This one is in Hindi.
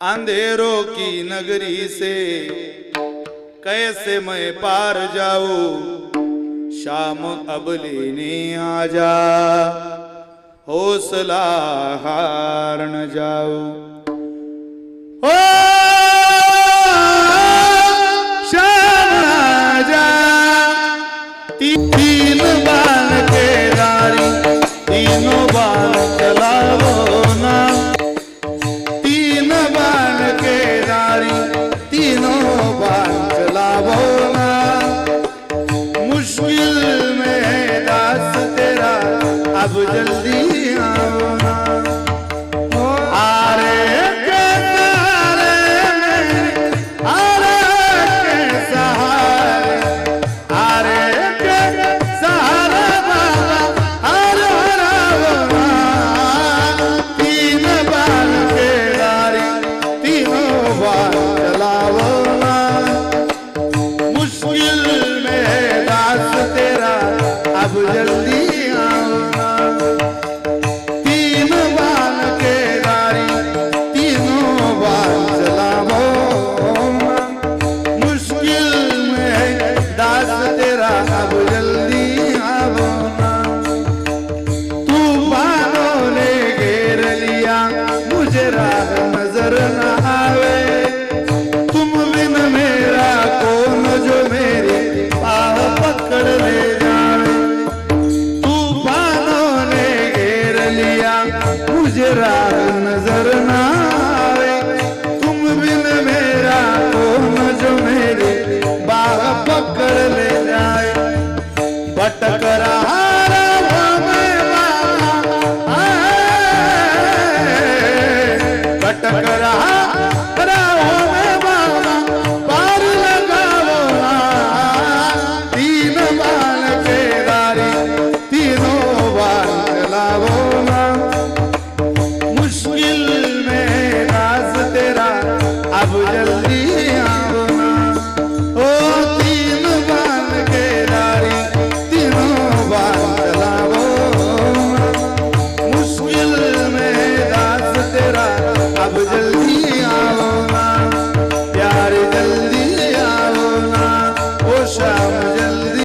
अंधेरों की नगरी से कैसे मैं पार जाऊं, शाम अब लेने आ जा, हौसला हार न जाऊं। ओ शाम आ जा, तीन बाण के दारी, तीनों बाण चलावो ना, तीन बाण के दारी, तीनों बाण चलावो ना। मुश्किल में है दास तेरा, अब जल्दी आओ ना। आरे के सहारे, आरे के सहारे बाबा, आरे रावणा। तीन बाण के दारी, तीनों बाण चलावो ना। मुश्किल में है दास तेरा, अब जल्दी आओ ना। तीन बाण के दारी, तीनों बाण चलावो ना। मुश्किल में है दास तेरा, अब जल्दी आओ ना। तूफानों ने घेर लिया, मुझे राह नजर न आवे। तुम बिन मेरा कौन जो मेरी बाह पकड़ ले जावे। तूफानों ने घेर लिया, मुझे राह नजर न आवे। तुम बिन मेरा कौन जो मेरी बाह पकड़ ले जाए। भटक रहा राहों में बाबा, भटक रहा